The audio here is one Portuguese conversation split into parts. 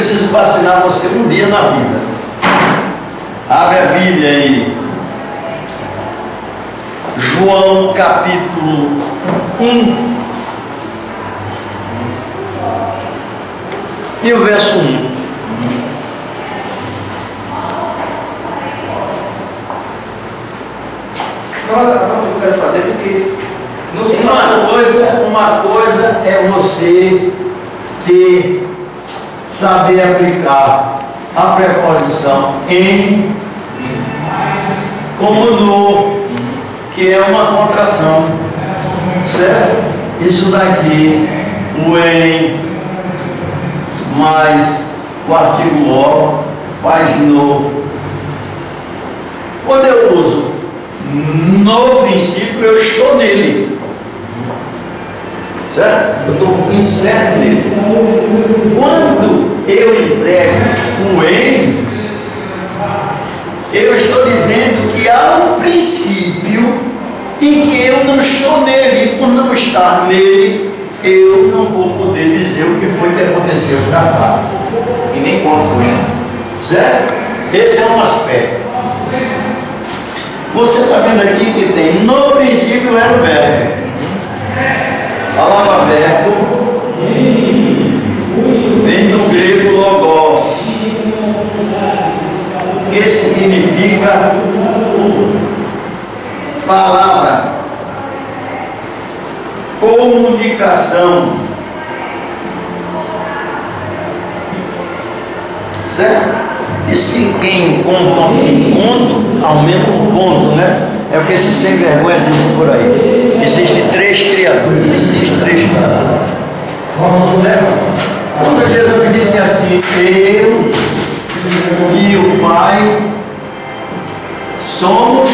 preciso vacinar você um dia na vida. Abre a Bíblia aí. João capítulo 1 e o verso 1. Eu quero fazer porque não se uma coisa é você saber aplicar a preposição em como no, que é uma contração, certo? Isso daqui, o em mais o artigo o faz no. Quando eu uso no princípio, eu estou nele, certo? Eu estou incerto nele. Quando eu emprego o em, eu estou dizendo que há um princípio em que eu não estou nele. Por não estar nele, eu não vou poder dizer o que foi que aconteceu para cá. E nem quando foi. Certo? Esse é um aspecto. Você está vendo aqui que tem no princípio era o verbo. A palavra verbo vem do grego logos, que significa palavra, comunicação, certo? Diz que quem conta um conto aumenta um ponto, né? É o que esse sem vergonha diz por aí. Existem três criaturas, existem três criaturas. Quando Jesus disse assim, eu e o Pai somos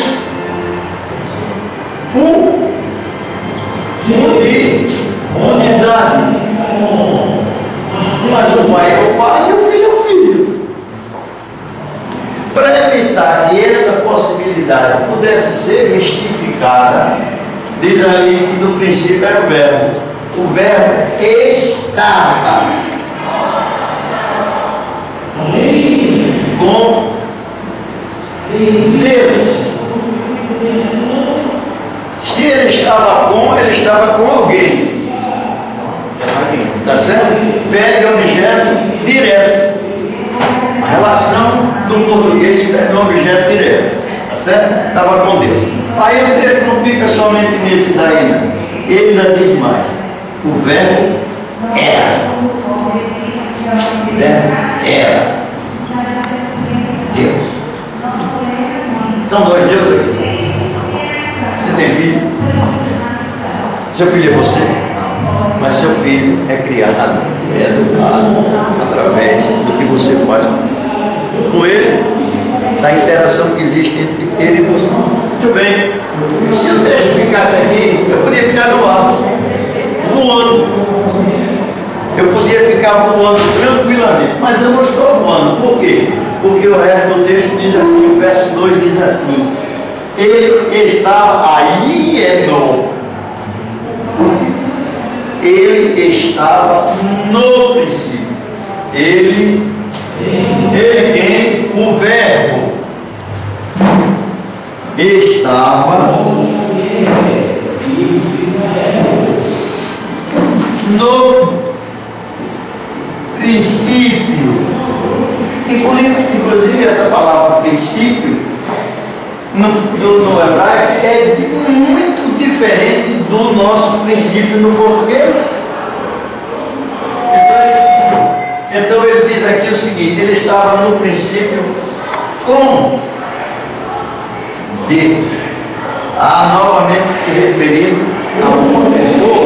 unidade. Mas o Pai é o Pai e o Filho é o Filho. Para evitar que essa possibilidade pudesse ser mistificada, diz aí que no princípio era o verbo. O verbo estava com Deus. Se ele estava com, ele estava com alguém. Tá certo? Pede objeto direto. A relação do português pede objeto direto. Tá certo? Estava com Deus. Aí o texto não fica somente nesse daí, não. Ele ainda diz mais. O verbo era. O verbo era Deus. São dois deuses aqui. Você tem filho? Seu filho é você. Mas seu filho é criado, é educado através do que você faz com ele, da interação que existe entre ele e você. Muito bem. Se o texto ficasse aqui, eu podia ficar no ar, voando. Eu podia ficar voando tranquilamente, mas eu não estou voando. Por quê? Porque o resto do texto diz assim, o verso 2 diz assim, ele estava aí, ele estava no princípio. Ele quem? O verbo estava no princípio. Inclusive essa palavra princípio no hebraico é muito diferente do nosso princípio no português. Então ele diz aqui o seguinte, ele estava no princípio com Deus. Novamente se referindo a uma pessoa,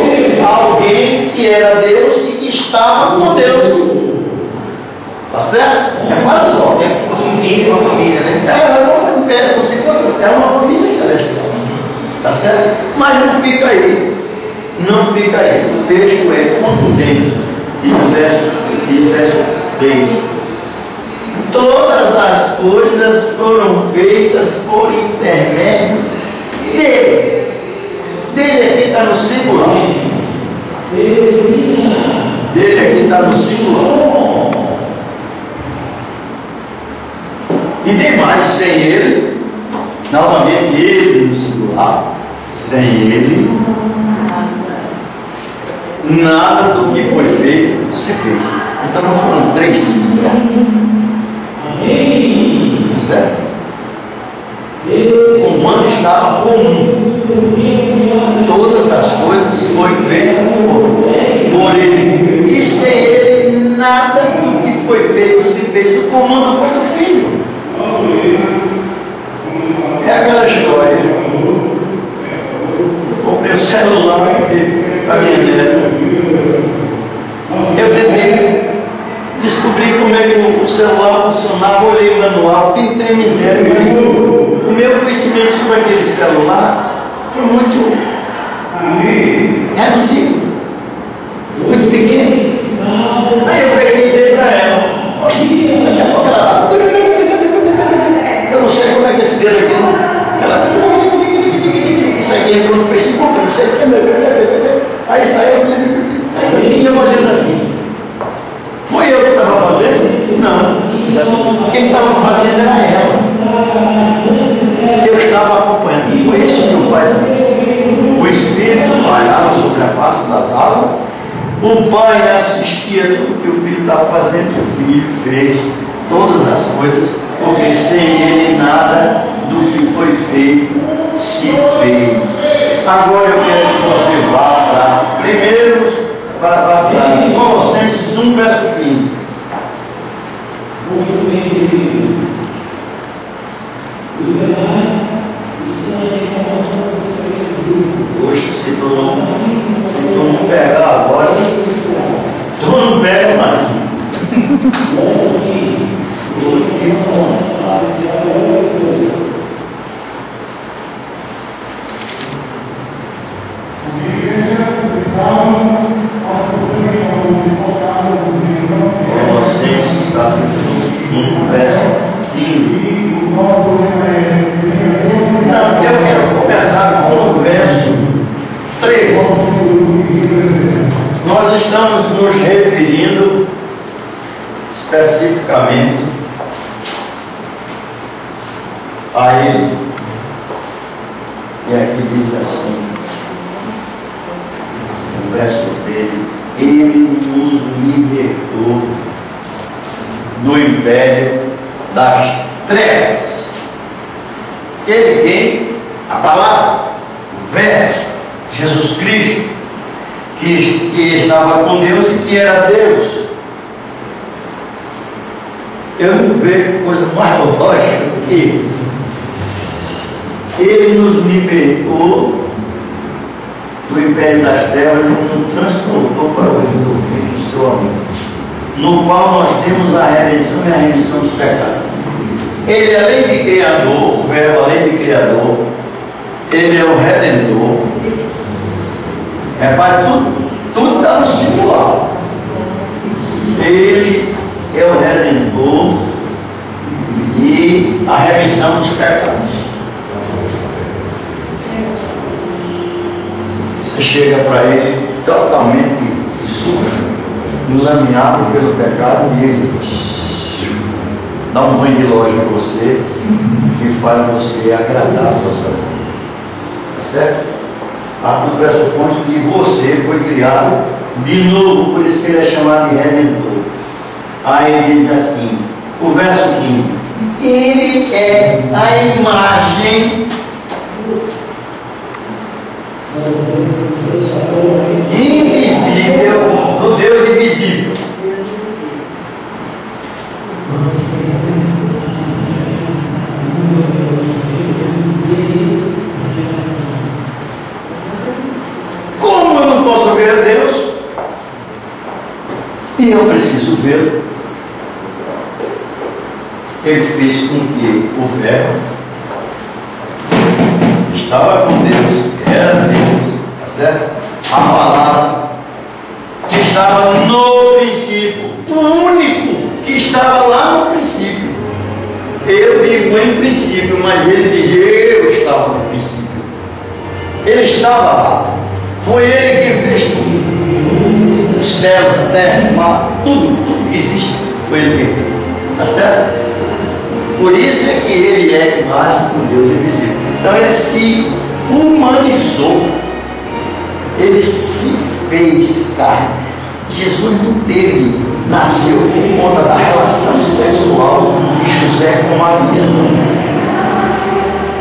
alguém que era Deus e que estava com Deus. Tá certo? Repara só. É como se fosse uma família, né? Como se fosse uma família celestial. Tá certo? Mas não fica aí. Não fica aí. O texto é contundente. E o verso 3. Todas as coisas foram feitas por intermédio dele. Dele aqui está no singular. Dele aqui está no singular. E demais, sem ele, novamente ele no singular, sem ele, nada do que foi feito se fez. Então não foram três que fizeram. Certo? O comando estava comum. Todas as coisas foram feitas por ele. E sem ele, nada do que foi feito se fez. O comando foi do Filho. É aquela história. Eu comprei o celular para minha neta. Eu tentei descobrir como é que o celular funcionava, olhei o manual, tentei miséria, mas o meu conhecimento sobre aquele celular foi muito reduzido, muito pequeno. Aí eu peguei e dei para ela. Daqui a pouco ela eu não sei como é que esse dedo aqui não. Ela isso aqui entrou no Facebook, eu não sei o que. Aí saiu, aí eu olhando assim. Foi eu que estava fazendo? Não. Quem estava fazendo era ela. Eu estava acompanhando. Foi isso que o pai fez. O Espírito trabalhava sobre a face das águas. O pai assistia tudo que o filho estava fazendo e o filho fez todas as coisas, porque sem ele nada do que foi feito se fez. Agora eu quero que você vá para primeiro para Colossenses 1, verso 15. Poxa, se tu não pegar agora, tu não pega mais. Colossenses capítulo 1, verso 15. Não, eu quero começar com o verso 3. Nós estamos nos referindo especificamente a ele. E aqui diz assim, no verso 13, ele nos libertou do império das trevas. Ele tem a palavra, o verbo, Jesus Cristo, que estava com Deus e que era Deus. Eu não vejo coisa mais lógica do que isso. Ele nos libertou do império das trevas e nos transportou para o reino do Filho do seu amor, no qual nós temos a redenção e a remissão dos pecados. Ele, além de Criador, o Verbo, além de Criador, ele é o Redentor. Repare, tudo está no singular. Ele é o Redentor e a remissão dos pecados. Você chega para ele totalmente sujo, enlameado pelo pecado, e ele dá um banho de loja em você e faz você agradável. Tá certo? A tu pressupõe que você foi criado de novo, por isso que ele é chamado de Redentor. Aí ele diz assim, o verso 15: ele é a imagem invisível do Deus invisível. Como eu não posso ver a Deus e eu preciso vê-lo, ele fez com que o Verbo estava com Deus, era Deus, tá certo? A palavra que estava no princípio, o único que estava lá no princípio. Eu digo em princípio, mas ele diz eu estava no princípio. Ele estava lá. Foi ele que fez tudo. Os céus, a terra, o mar, tudo que existe, foi ele que fez. Tá certo? Por isso é que ele é imagem do Deus invisível. Então ele se humanizou, ele se fez carne. Jesus não nasceu por conta da relação sexual de José com Maria.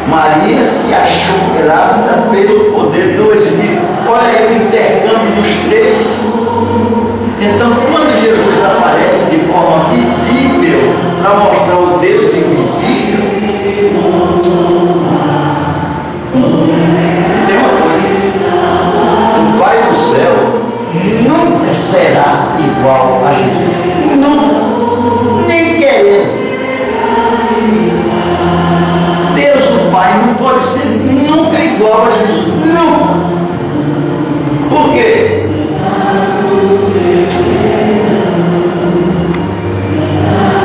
Maria se achou grávida pelo poder do Espírito. Olha aí o intercâmbio dos três. Então, quando Jesus aparece de forma visível para mostrar o Deus invisível, tem uma coisa: o Pai do céu nunca será igual a Jesus. Nunca. Nem querendo. Deus, o Pai, não pode ser nunca igual a Jesus. Nunca. Por quê?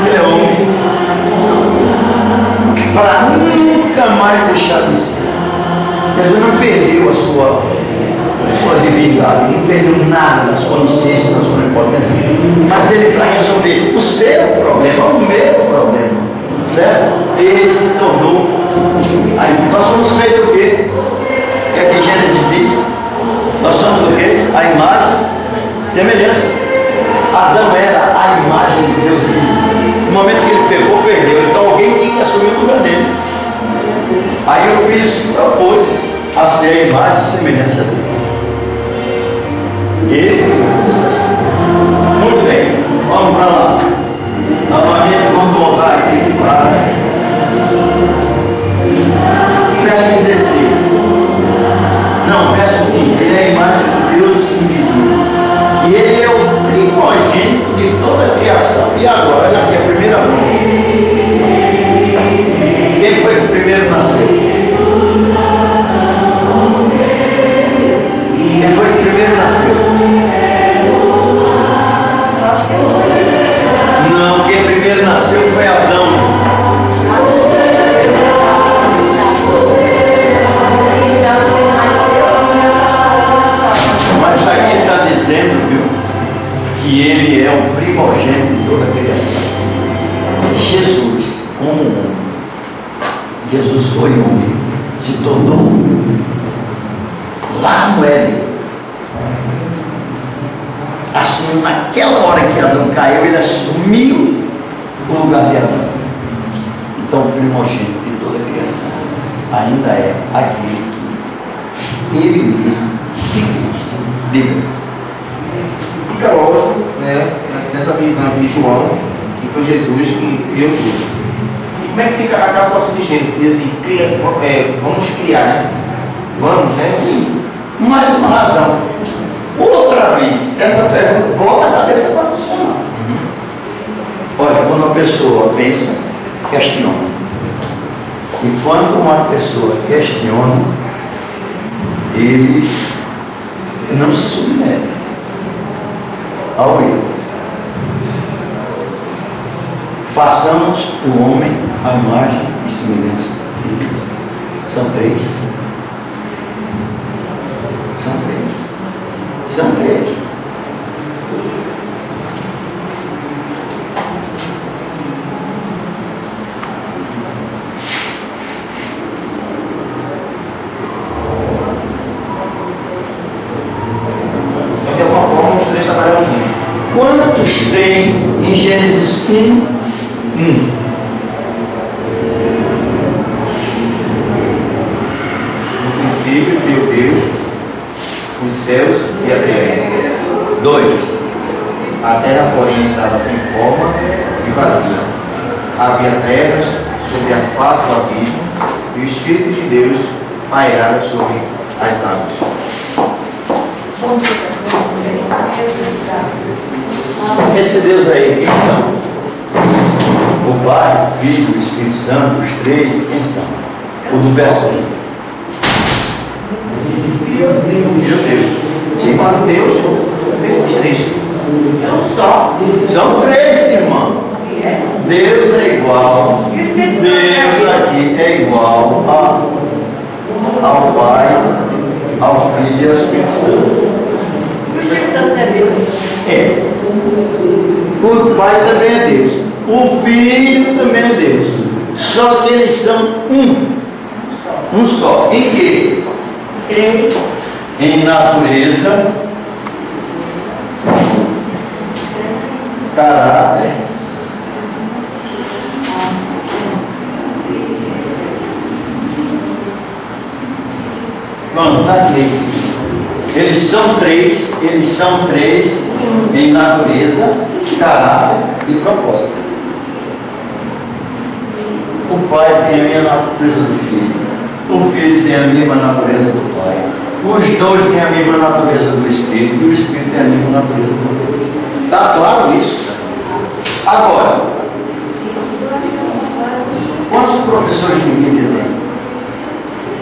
Ele é homem. Para nunca mais deixar de ser. Jesus não perdeu a sua divindade, não perdeu nada da sua onisciência, da sua onipotência. Mas ele, para resolver o seu problema, o meu problema, certo? Ele se tornou. Aí, nós somos feitos o quê? O que é que Gênesis diz? Nós somos o quê? A imagem, semelhança. Adão era a imagem de Deus invisível. No momento que ele pegou, perdeu. Então alguém tinha que assumir o lugar dele. Aí o filho se propôs a ser a imagem e semelhança dele. Muito bem, vamos para lá. Novamente vamos voltar aqui para verso 16. Não, verso 15. Ele é a imagem de Deus invisível. E ele é o primogênito de toda a criação. E agora, olha aqui a primeira mão. Quem foi que primeiro nasceu? Quem foi que primeiro nasceu? Não, quem primeiro nasceu foi Adão. Mas aqui está dizendo, viu, que ele é o primogênito de toda a criação. Jesus, como homem, Jesus foi homem, se tornou homem. Lá no Éden, assumiu naquela hora que Adão caiu, ele assumiu o lugar de Adão. Então o primogênito de toda a criação ainda é aquele que ele mesmo se fez. Diga. Fica lógico, né, nessa visão de João, que foi Jesus que criou tudo. E como é que fica aquela situação de Gênesis? Diz assim, vamos criar, né? Vamos, né? Sim. Mais uma razão. Outra vez, essa pergunta bota a cabeça para funcionar. Olha, quando uma pessoa pensa, questiona. E quando uma pessoa questiona, ele não se submete ao erro. Façamos o homem à imagem e semelhança de Deus. São três. São três. São três. Então, de alguma forma, os três trabalham juntos. Quantos tem em Gênesis 1? No princípio, criou Deus os céus e a terra. 2. A terra, porém, estava sem forma e vazia. Havia trevas sobre a face do abismo, e o Espírito de Deus pairava sobre as águas. Esse Deus aí, quem são? O Pai, o Filho, o Espírito Santo, os três, quem são? O do verso 1. Meu Deus. Sim, quando Deus, pensa os três. Não só. São três, irmão. Deus é igual. Deus aqui é igual ao Pai, ao Filho e ao Espírito Santo. O Espírito Santo é Deus. É. O Pai também é Deus. O Filho também é Deus. Só que eles são um só. Em quê? Em natureza, caráter, pronto, está aqui. Eles são três em natureza, caráter e propósito. O pai tem a mesma natureza do filho, o filho tem a mesma natureza do pai, os dois têm a mesma natureza do Espírito e o Espírito tem a mesma natureza do Deus. Está claro isso? Agora, quantos professores de Bíblia tem?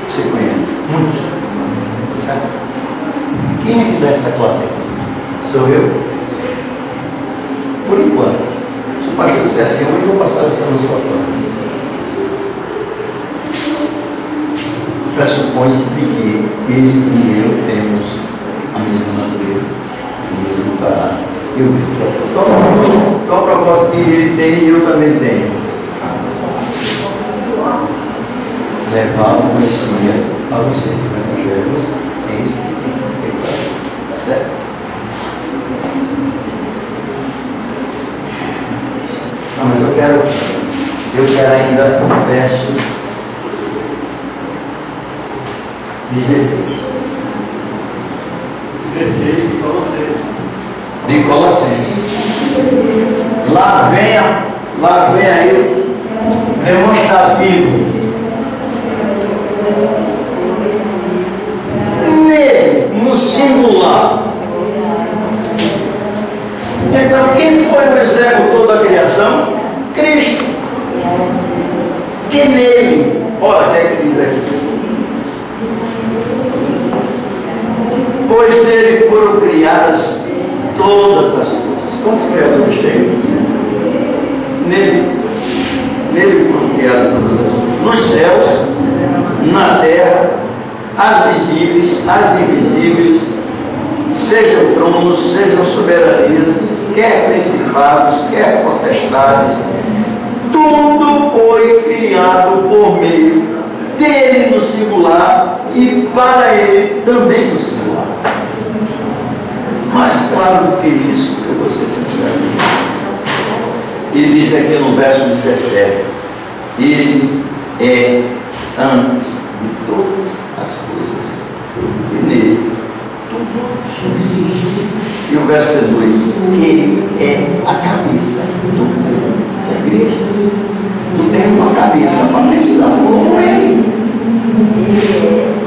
Você conhece? Muitos. Certo? Quem é que dá essa classe aqui? Sou eu? Por enquanto. Se o pastor disser assim, hoje eu vou passar essa na sua classe. Pressupõe-se de que ele e eu temos a mesma natureza, o mesmo caráter e o mesmo propósito. Qual o propósito que ele tem e eu também tenho? Levar o conhecimento a você, o Evangelho. É isso que tem que ter claro. Tá certo? Não, mas eu quero ainda o verso 16. De Colossenses. Lá vem aí o demonstrativo. Nele, no singular. Então, quem foi o executor da criação? Cristo. Que nele, olha o que é que diz aqui. Pois nele foram criadas todas as coisas. Quantos criadores tem? Nele foram criadas todas as coisas. Nos céus, na terra, as visíveis, as invisíveis, sejam tronos, sejam soberanias, quer principados, quer potestades, tudo foi criado por meio dele no singular e para ele também no singular. Mais claro do que isso, eu vou ser sincero. Ele diz aqui no verso 17: ele é antes de todas as coisas, e nele tudo subsiste. E o verso 18: ele é a cabeça do corpo da igreja. Tu tem uma cabeça para pensar como ele.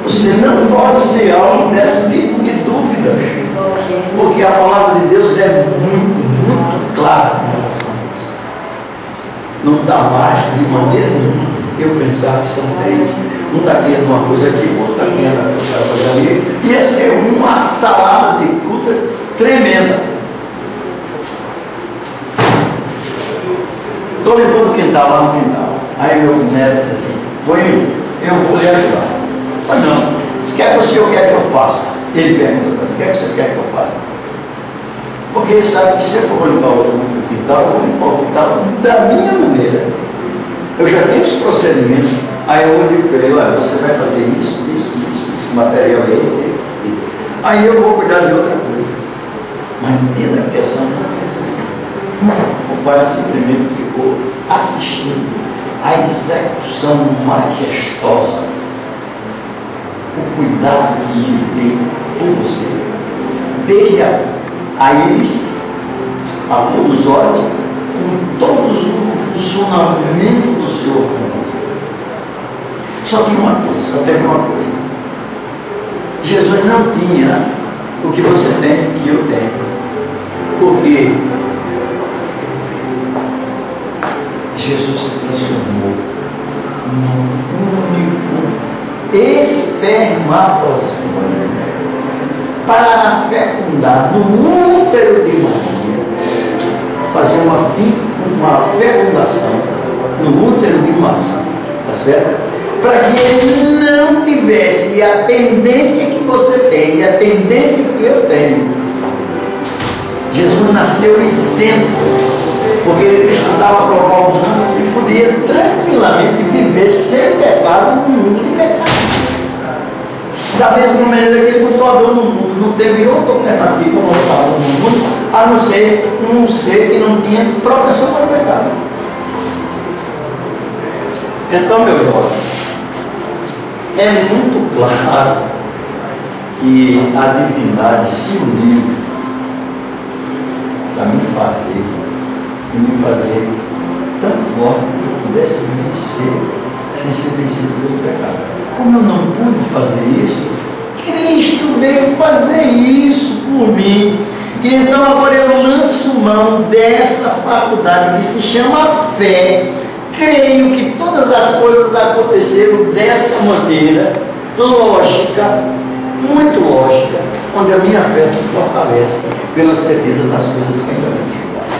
Você não pode ser alvo desse tipo de dúvidas, porque a palavra de Deus é muito clara em relação a isso. Não dá margem de maneira nenhuma eu pensar que são três. Um está criando uma coisa aqui, o outro está criando outra coisa ali. Ia ser uma salada de fruta tremenda. Estou limpando o quintal, lá no quintal. Aí meu neto disse assim: eu vou lhe ajudar. Mas não, se quer que o senhor quer que eu faça? Ele pergunta para mim: o que é que o senhor quer que eu faça? Porque ele sabe que se eu for limpar o quintal, eu vou limpar o quintal da minha maneira. Eu já tenho os procedimentos. Aí eu digo para ele: olha, você vai fazer isso, material é esse. Aí eu vou cuidar de outra coisa. Mas entenda que essa não é assim. O pai simplesmente ficou assistindo a execução majestosa, o cuidado que ele tem por você. Desde aí eles, a todos os olhos, com todo o funcionamento do seu organismo. Só tinha uma coisa, só teve uma coisa. Jesus não tinha o que você tem e o que eu tenho. Porque Jesus se transformou num único espermatozoide para fecundar no útero de Maria, fazer uma fecundação no útero de Maria, tá certo? Para que ele não tivesse a tendência que você tem e a tendência que eu tenho. Jesus nasceu isento Porque ele precisava provar ao mundo que podia tranquilamente viver sem pecado no mundo de pecado. Da mesma maneira que ele botou a dor no mundo, não teve outra alternativa para botar a dor no mundo, a não ser um ser que não tinha proteção para o pecado. Então, meu jovem, é muito claro que a divindade se uniu para me fazer tão forte que eu pudesse vencer sem ser vencido pelo pecado. Como eu não pude fazer isso, Cristo veio fazer isso por mim. E então agora eu lanço mão dessa faculdade que se chama fé. Creio que todas as coisas aconteceram dessa maneira lógica, muito lógica, onde a minha fé se fortalece pela certeza das coisas que ainda não chegaram.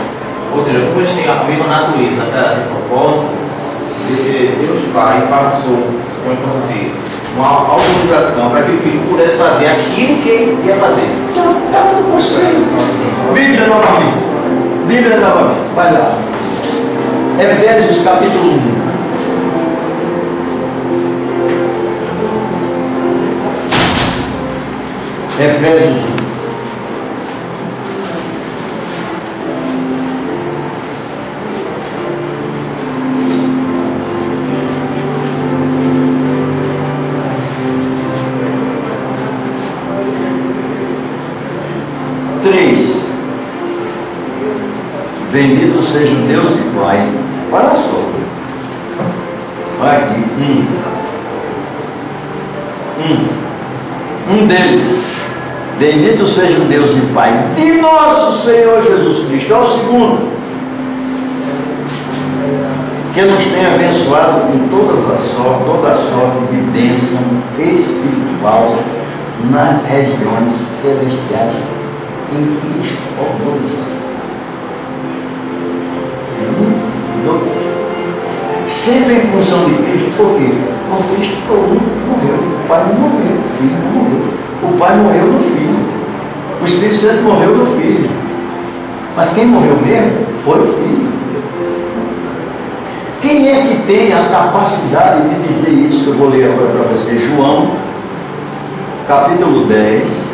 Ou seja, como a gente tem a mesma natureza de propósito, Deus Pai passou, como eu posso assim, uma autorização para que o filho pudesse fazer aquilo que ele ia fazer. Então, estava no conselho. Bíblia novamente. Bíblia novamente. Vai lá. Efésios capítulo 1. Efésios 1. Bendito seja o Deus e Pai. Olha só. Olha aqui. Um deles. Bendito seja o Deus e Pai de nosso Senhor Jesus Cristo. É o segundo. Que nos tem abençoado com toda a sorte de bênção espiritual nas regiões celestiais em Cristo. Sempre em função de Cristo. Por quê? Porque Cristo foi o único que morreu. O Pai não morreu, o Filho não morreu. O Pai morreu no Filho. O Espírito Santo morreu no Filho. Mas quem morreu mesmo foi o Filho. Quem é que tem a capacidade de dizer isso? Eu vou ler agora para você. João, capítulo 10.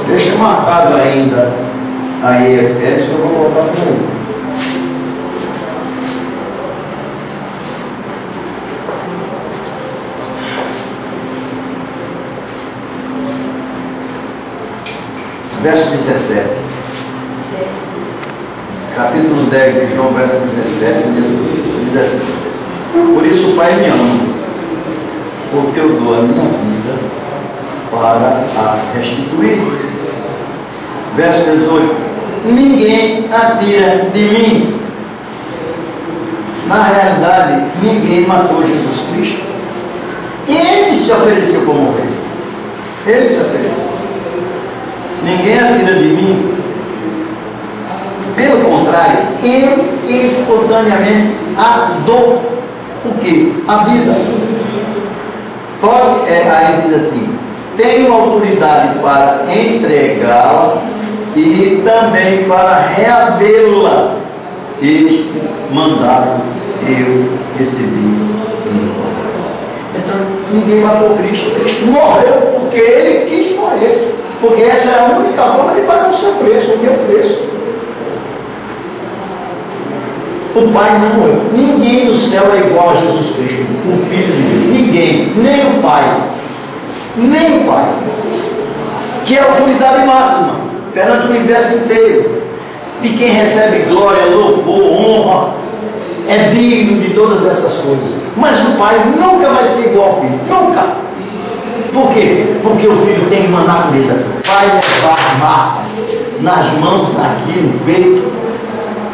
Deixa marcado ainda aí Efésios, eu vou voltar para ele. Verso 17. Capítulo 10 de João, verso 17, diz assim: por isso o Pai me ama, porque eu dou a minha vida para a restituir. Verso 18: ninguém a tira de mim. Na realidade, ninguém matou Jesus Cristo. Ele se ofereceu para morrer. Ele se ofereceu. Ninguém a tira de mim. Pelo contrário, eu espontaneamente a dou. O quê? A vida. Pode, aí diz assim: tenho autoridade para entregá-la e também para reavê-la. Este mandato eu recebi. Então, ninguém matou Cristo. Cristo morreu porque ele quis morrer. Porque essa é a única forma de pagar o seu preço, o meu preço. O Pai não morreu. Ninguém no céu é igual a Jesus Cristo, o Filho de Deus. Ninguém, nem o Pai. Nem o Pai. Que é a autoridade máxima perante o universo inteiro. De quem recebe glória, louvor, honra, é digno de todas essas coisas. Mas o Pai nunca vai ser igual ao Filho. Nunca. Por quê? Porque o Filho tem uma natureza. Vai levar marcas nas mãos, aqui no peito.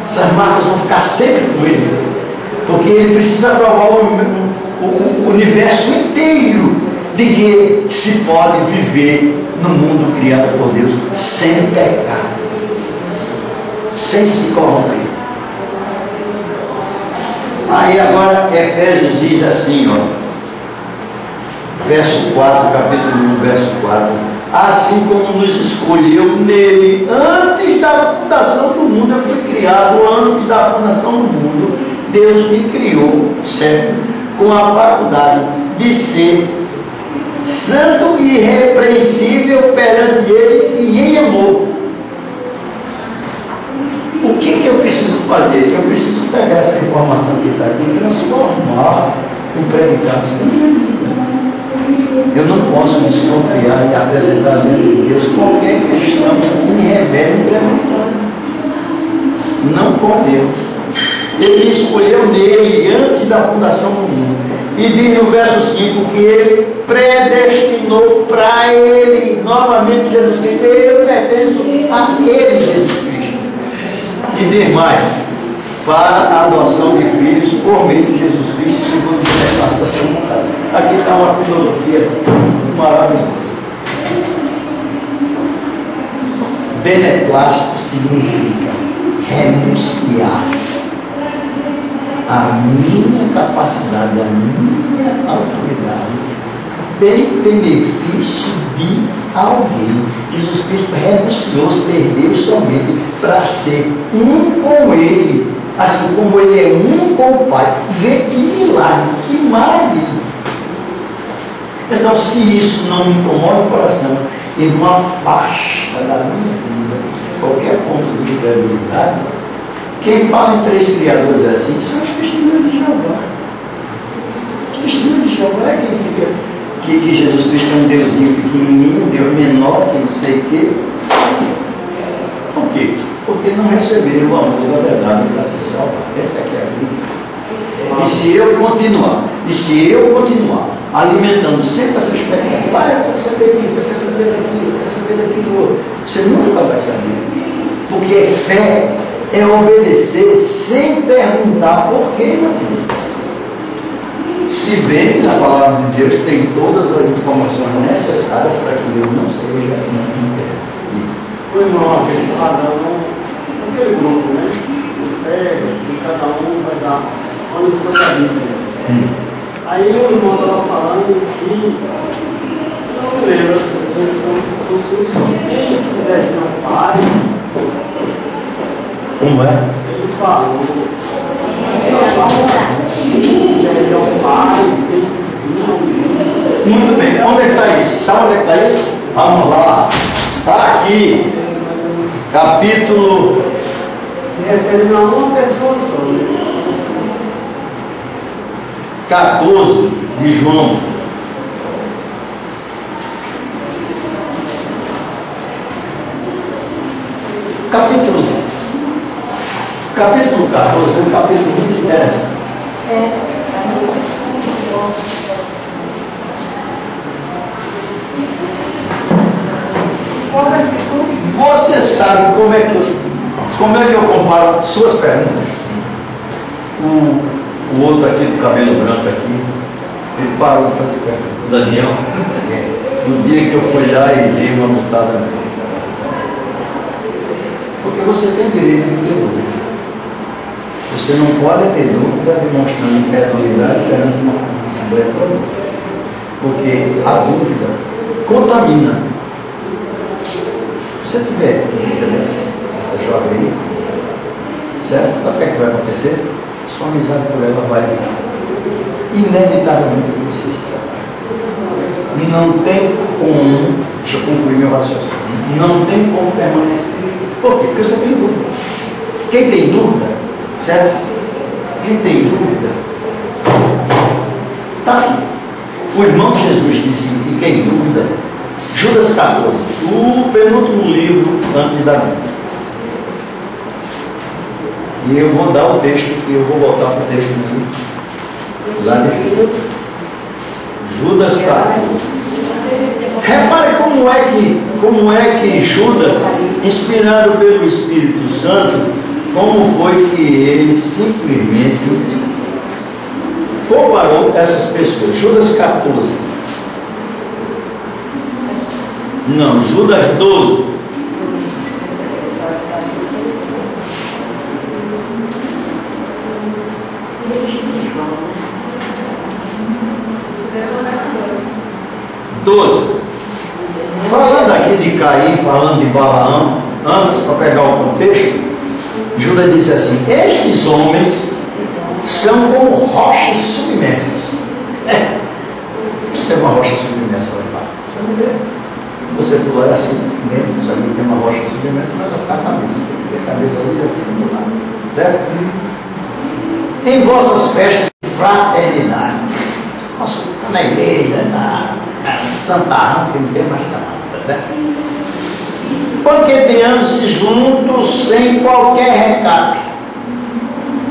Essas marcas vão ficar sempre com ele. Porque ele precisa provar o universo inteiro de que se pode viver no mundo criado por Deus sem pecado, sem se corromper. Aí agora Efésios diz assim, ó, verso 4, capítulo 1, verso 4: assim como nos escolheu nele antes da fundação do mundo. Eu fui criado antes da fundação do mundo. Deus me criou, certo? Com a faculdade de ser santo e irrepreensível perante Ele e em amor. O que eu preciso fazer? Eu preciso pegar essa informação que está aqui e transformar em predicados. Eu não posso desconfiar e apresentar diante de Deus qualquer questão que me revele incredulidade. Não com Deus. Ele escolheu nele antes da fundação do mundo. E diz no verso 5 que ele predestinou para ele, novamente Jesus Cristo. Eu pertenço a ele, Jesus Cristo. E diz mais, para a adoção de filhos por meio de Jesus Cristo, segundo o beneplácito da sua vontade. Aqui está uma filosofia maravilhosa. Beneplácito significa renunciar à minha capacidade, à minha autoridade, em benefício de alguém. Jesus Cristo renunciou ser Deus somente para ser um com Ele, assim como Ele é um com o Pai. Vê que milagre, que maravilha. Então, se isso não me incomoda o coração e não afasta da minha vida qualquer ponto de incredulidade, quem fala em 3 criadores assim são os testemunhos de Jeová. Os testemunhos de Jeová é quem fica que Jesus Cristo é um Deusinho pequenininho, Deus menor, que não sei o quê. Por quê? Porque não receberam o amor da verdade para ser salvado. Essa aqui é a Bíblia. E se eu continuar alimentando sempre essa expectativa, eu quero saber disso, eu quero saber daquilo, eu quero saber daquilo outro, você nunca vai saber. Porque fé é obedecer sem perguntar por quê, meu filho. Se bem que na palavra de Deus tem todas as informações necessárias para que eu não seja interrompido. O irmão, aquele padrão, aquele grupo, né? Pega, e cada um vai dar uma lição da Bíblia. Aí o irmão estava falando que, não me lembro, quem quiser ter um pai. Como é? Ele falou. Ele é um pai, tem muito bem, onde é que está isso? Sabe onde é que está isso? Vamos lá. Está aqui, capítulo. Se referindo a uma pessoa só. 14 de João. Capítulo 14 é um capítulo muito interessante. Você sabe como é que eu comparo suas perguntas? O outro aqui do cabelo branco aqui, ele parou de fazer pergunta. Daniel? No dia que eu fui lá e dei uma mutada nele. Porque você tem direito de ter dúvida. Você não pode ter dúvida demonstrando incredulidade perante uma assembleia toda. Porque a dúvida contamina. Se você tiver dúvida dessa jovem aí, certo? Sabe o que é que vai acontecer? Sua amizade por ela vai inevitavelmente você se separar. Não tem como, deixa eu concluir meu raciocínio, não tem como permanecer. Por quê? Porque você tem dúvida. Quem tem dúvida, certo? Quem tem dúvida, está aqui. O irmão de Jesus disse que tem dúvida, Judas 14, o penúltimo livro antes da Bíblia. E eu vou dar o texto, e eu vou voltar para o texto aqui, lá de Judas. Judas 14. Repare como é que Judas, inspirado pelo Espírito Santo, como foi que ele simplesmente comparou essas pessoas. Judas 14. Não, Judas 12. Falando Caim, falando de Balaão, antes, para pegar o contexto, Judas disse assim: estes homens são como rochas submersas. Isso é uma rocha submersa lá embaixo. Você não vê. Você pular assim, dentro, sabe que tem uma rocha submersa, vai lascar a cabeça. Tem a cabeça ali já fica do lado. Certo? Em vossas festas de fraternidade. Nossa, na igreja, na Santarrão, tem mais tamanho, tá certo? Porque tenhamos-se juntos sem qualquer recato,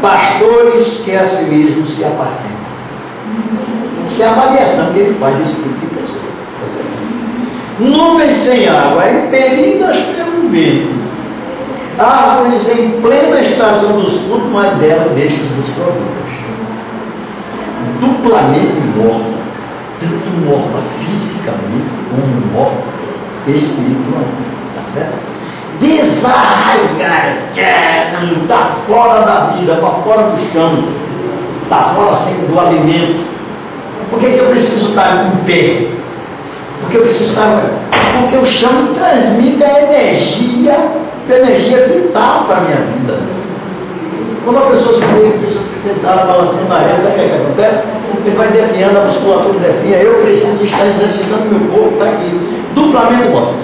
pastores que a si mesmos se apacentam. Essa é a avaliação que ele faz desse tipo de pessoa. Tá certo? Nuvens sem água, impelidas pelo vento, árvores em plena estação dos cultos, mas dela destes desprovidas. Duplamente morta, tanto morta fisicamente como morta espiritualmente, tá certo? Desarraigada, está fora da vida, está fora do chão, está fora do alimento. Por que eu preciso estar em pé? Porque eu preciso estar. Porque o chão transmite a energia vital para a minha vida. Quando a pessoa se vê, a pessoa fica sentada, balançando na reza, sabe o que acontece? Ele vai definhando, a musculatura definha, eu preciso estar exercitando meu corpo, está aqui, duplamente morto.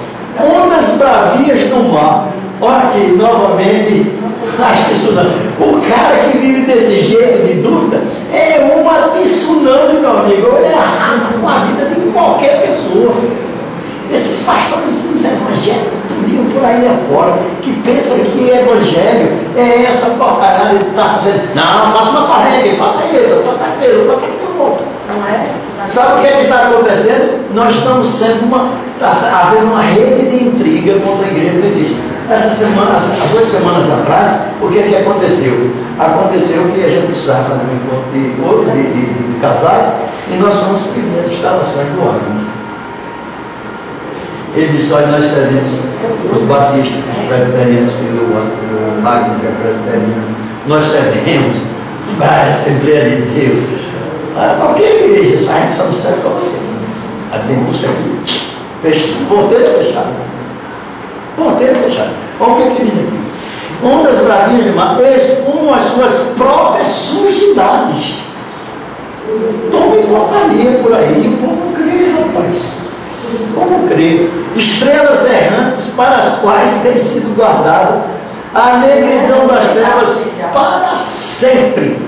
Ondas bravias do mar, olha aqui, novamente, as tsunamis. O cara que vive desse jeito de dúvida é uma tsunami, meu amigo, ele arrasa com a vida de qualquer pessoa. Esses pastores evangélicos, tudinho por aí afora, que pensam que evangelho é essa porcaria de estar fazendo. Não, faça uma corrente, faça isso, faça aquilo, faça aquilo outro. Não é? Sabe o que está acontecendo? Nós estamos sendo está havendo uma rede de intriga contra a igreja adventista. Essa semana, há 2 semanas atrás, o que aconteceu? Aconteceu que a gente precisava fazer um encontro de casais e nós fomos pedir as instalações do ônibus. Ele disse: olha, nós cedemos os batistas, os presbiterianos, que o Magno é presbiteriano, nós cedemos para a Assembleia de Deus. Qualquer igreja sai, só não serve para vocês. A dentista aqui, fechado, porteira fechada. Porteira fechada. Olha o que diz aqui: ondas bravinhas de mar expõem as suas próprias sujidades. Tome porcaria por aí, o povo crê, rapaz. O povo crê. Estrelas errantes para as quais tem sido guardada a negridão das trevas para sempre.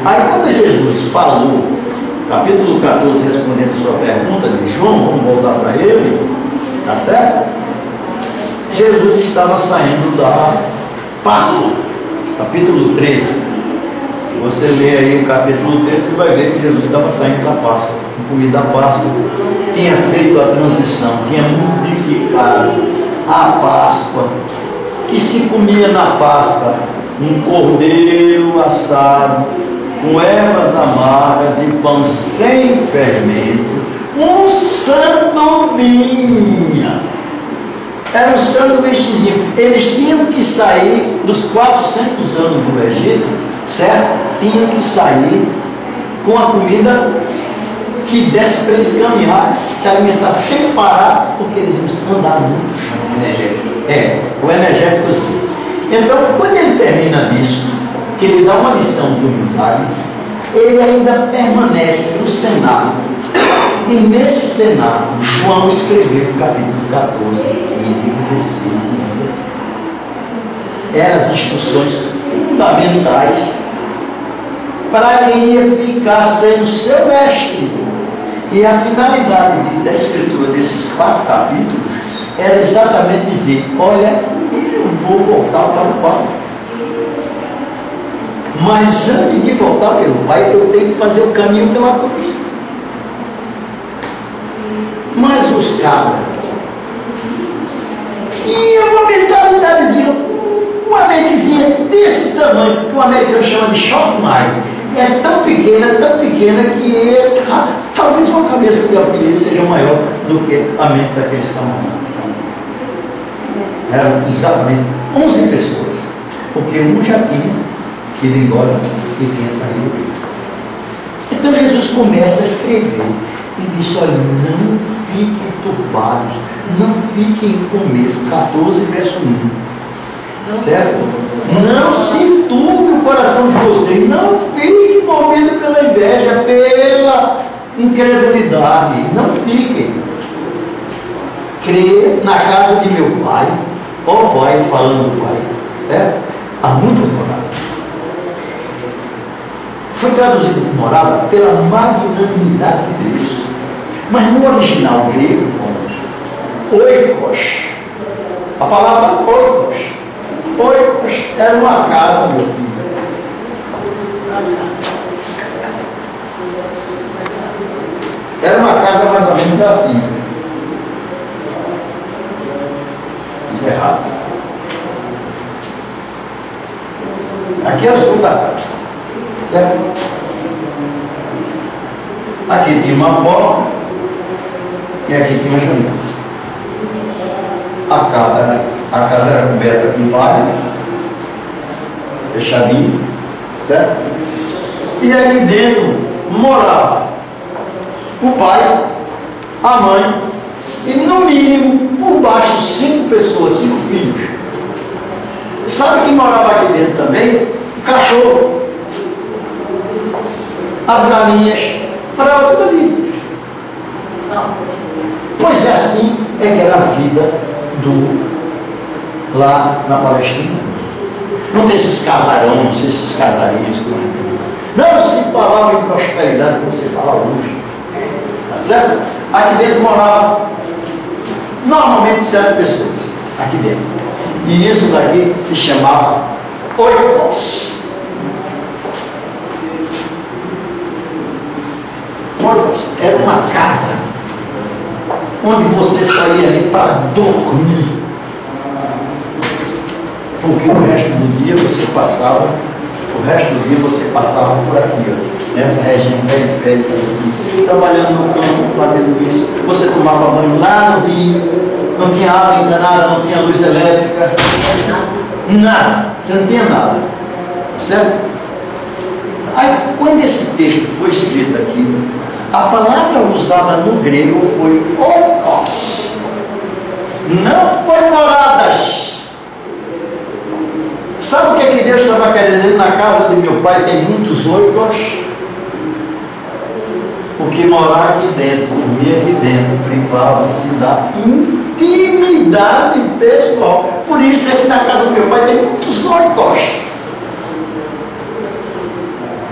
Aí quando Jesus falou, capítulo 14, respondendo sua pergunta de João, vamos voltar para ele, tá certo? Jesus estava saindo da Páscoa, capítulo 13. Você lê aí o capítulo 13, você vai ver que Jesus estava saindo da Páscoa. O comida da Páscoa tinha feito a transição, tinha modificado a Páscoa, que se comia na Páscoa um cordeiro assado, com ervas amargas e pão sem fermento, um sanduinha. Era um sanduíchezinho. Eles tinham que sair dos 400 anos do Egito, certo? Tinham que sair com a comida que desse para eles caminhar, se alimentar sem parar, porque eles iam andar muito. O energético. O energético. Então, quando ele termina nisso, que ele dá uma lição de humildade, ele ainda permanece no Senado. E nesse Senado, João escreveu o capítulo 14, 15, 16 e 17. Eram as instruções fundamentais para quem ia ficar sendo seu mestre. E a finalidade da escritura desses 4 capítulos era exatamente dizer: olha, eu vou voltar para o Pai. Mas antes de voltar pelo Pai, eu tenho que fazer o caminho pela cruz. Mas os cabras tinham uma mentalidadezinha, uma mentezinha desse tamanho, que o americano chama de short mind. É tão pequena que talvez uma cabeça de alfinete seja maior do que a mente daqueles camaradas. Eram exatamente 11 pessoas, porque um já tinha ido embora e vinha traído. Então Jesus começa a escrever. e disse: olha, não fiquem turbados, não fiquem com medo. 14, verso 1. Certo? Não se turbe o coração de vocês, não fiquem movidos pela inveja, pela incredulidade, não fiquem. Crê na casa de meu pai, ó pai, falando do pai, certo? Há muitas moradas. Foi traduzido por morada pela magnanimidade de Deus, mas no original grego, oikos, a palavra oikos era uma casa, meu filho. Era uma casa mais ou menos assim. Isso é errado. Aqui é o sul da casa, certo? Aqui tinha uma porta e aqui tinha uma janela. A casa era coberta com palha, fechadinho, certo? E ali dentro morava o pai, a mãe e no mínimo por baixo 5 pessoas, 5 filhos. Sabe quem morava aqui dentro também? O cachorro, as galinhas, para outra ali. Pois é, assim é que era a vida lá na Palestina. Não tem esses casarões, esses casarinhos. Não se falava em prosperidade como você fala hoje. Tá certo? Aqui dentro morava normalmente 7 pessoas. Aqui dentro. E isso daqui se chamava oikos. Oikos era uma casa onde você saía ali para dormir. Porque o resto do dia você passava por aqui, ó, nessa região periférica aqui, trabalhando no campo, fazendo isso. Você tomava banho lá no rio, não tinha água encanada, não tinha luz elétrica, nada, você não tinha nada, certo? Aí, quando esse texto foi escrito aqui, a palavra usada no grego foi oikos, não foi moradas. Sabe o que é que Deus estava querendo dizer? Na casa de meu pai tem muitos oikos, porque morar aqui dentro, dormir aqui dentro, privava-se da intimidade pessoal. Por isso é que na casa do meu pai tem muitos oikos,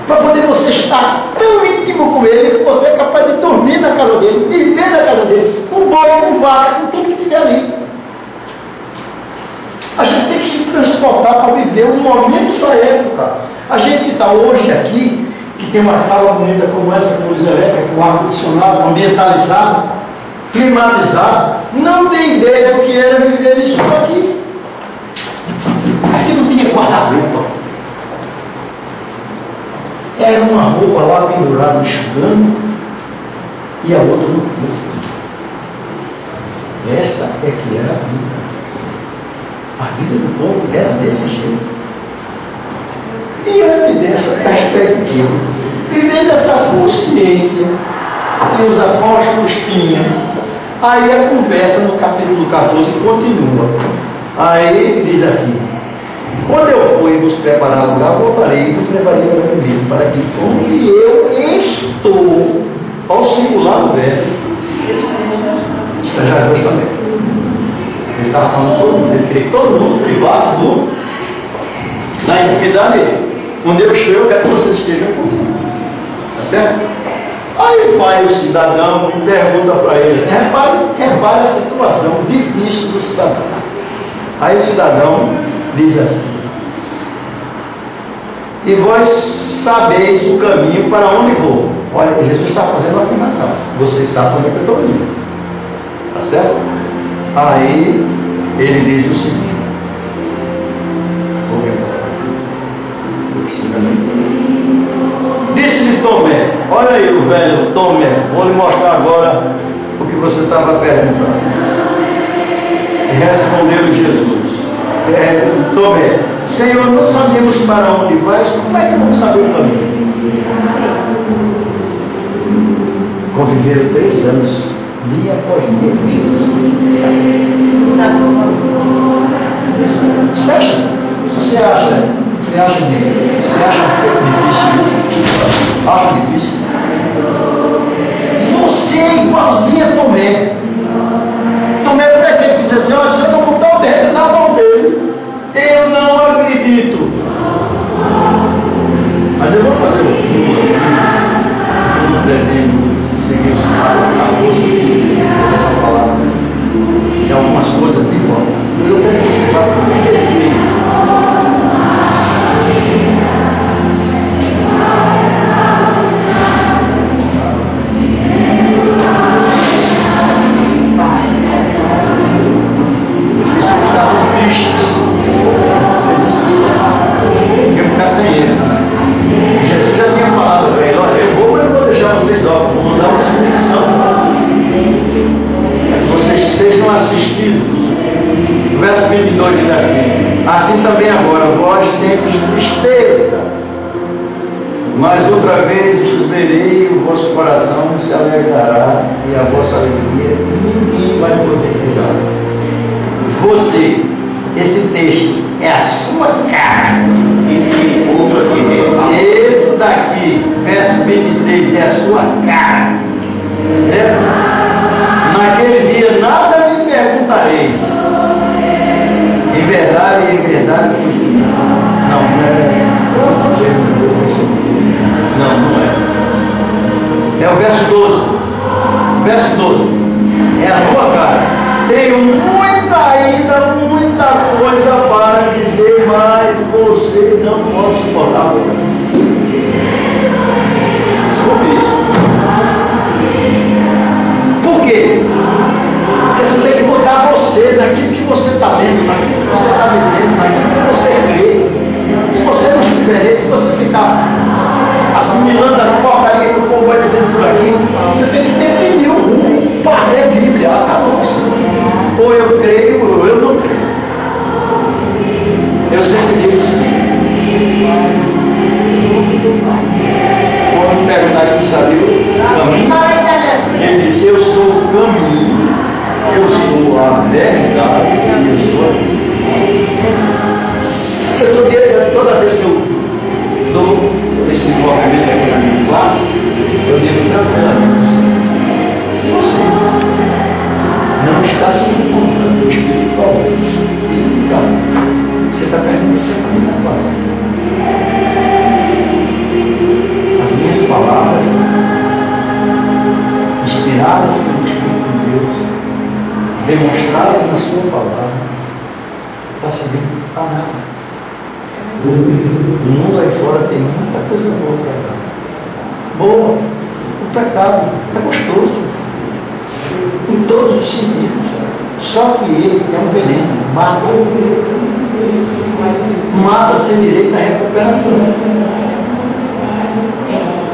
para poder você estar tão íntimo com ele que você é capaz de dormir na casa dele, viver na casa dele, com boi, com vaca, com tudo que tiver ali. A gente tem que se transportar para viver um momento da época. A gente que está hoje aqui, que tem uma sala bonita como essa, com luz elétrica, com ar-condicionado, ambientalizado, climatizado, não tem ideia do que era viver isso aqui. Aqui não tinha guarda-roupa. Era uma roupa lá pendurada, enxugando, e a outra no corpo. Essa é que era a vida. A vida do povo era desse jeito. E antes dessa perspectiva, vivendo essa consciência que os apóstolos tinham, aí a conversa no capítulo 14 continua. Aí diz assim: quando eu for vos preparar lugar, voltarei e vos levarei para mim, para que onde eu estou, ao singular do verbo, estejais também. Ele estava falando todo mundo, ele queria que todo mundo privasse da intimidade dele. Onde eu estou, eu quero que vocês estejam comigo. Tá certo? Aí vai o cidadão e pergunta para ele assim, repare a situação difícil do cidadão. Aí o cidadão diz assim: e vós sabeis o caminho para onde vou. Olha, Jesus está fazendo uma afirmação. Vocês sabem onde eu estou indo. Tá certo? Aí ele diz o seguinte: vou embora. Eu preciso muito. Disse-lhe Tomé: olha aí o velho Tomé, vou lhe mostrar agora o que você estava perguntando. E respondeu Jesus: Tomé, Senhor, não sabemos para onde vais, como é que vamos saber o caminho? conviveram 3 anos, dia após dia, com Jesus. Você acha difícil isso? Acha difícil? Você é igualzinho a Tomé. Tomé foi aquele que dizia assim: olha, se eu não botar o dedo na mão dele, eu não acredito. Mas eu vou fazer o que eu não pretendo seguir os casos que para falar de algumas coisas importantes. Eu quero que você vá para 16. Jesus já tinha falado para ele: olha, eu vou deixar vocês órfãos, vou mandar o Espírito Santo. Vocês estão assistindo. O verso 22 diz assim: assim também agora vós tendes tristeza, mas outra vez os verei, o vosso coração se alegrará e a vossa alegria ninguém vai poder tirar. Você, esse texto é a sua cara. Esse daqui, verso 23, é a sua cara. Certo? Naquele dia nada me perguntareis. Em verdade vos digo. Não é. Não é. É o verso 12. Verso 12. É a tua cara. Tenho muita coisa para dizer, mas você não pode suportar. Desculpe isso. Por quê? Porque você tem que botar você naquilo que você está lendo, naquilo que você está vivendo, naquilo que você crê. Se você não estiver, se você ficar assimilando as porcarias que o povo vai dizendo por aqui, você tem que definir o rumo para ler a Bíblia. Acabou-se. Ou eu creio ou eu não creio. Eu sempre digo o seguinte: quando me perguntaram que sabia o caminho, ele disse: eu sou o caminho, eu sou a verdade e eu sou a vida. Toda vez que eu dou esse movimento aqui na minha classe, eu digo tranquilamente: se você não está se encontrando espiritualmente, fisicamente, você está perdendo tempo na classe. As minhas palavras, inspiradas pelo Espírito de Deus, demonstradas na sua palavra, está servindo para nada. O mundo aí fora tem muita coisa boa para dar. Boa. O pecado é gostoso em todos os sentidos. Só que ele é um veneno, mata sem direito à recuperação.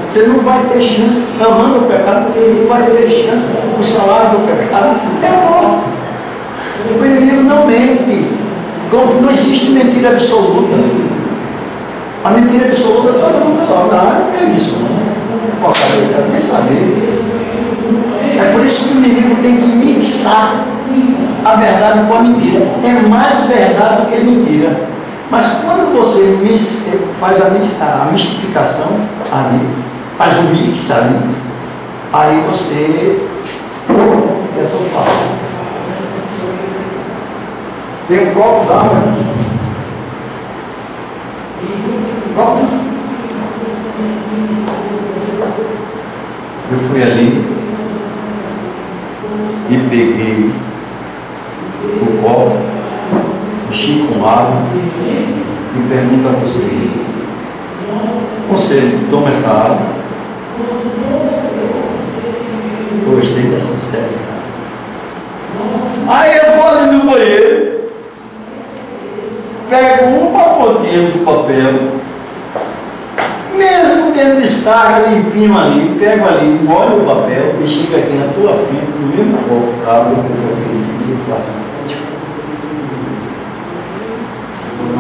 Você não vai ter chance, amando o pecado, você não vai ter chance. O salário do pecado é morte. O inimigo não mente. Não existe mentira absoluta. A mentira absoluta todo mundo é logo. Não é isso, não. Posso saber, quero nem saber. É por isso que o inimigo tem que mixar a verdade com a mentira. É mais verdade do que mentira. Mas quando você faz a mistificação ali, faz o mix ali, aí você é total. Tem um copo d'água. Copo. Eu fui ali e peguei o copo, enchi com água e pergunto a você: conselho, toma essa água? Gostei da sinceridade. Aí eu vou ali no banheiro, pego um pacotinho de papel, mesmo tendo descarga limpinho ali, pego ali, molho o papel e chego aqui na tua frente, no mesmo copo, cabo que eu ofereci e faço.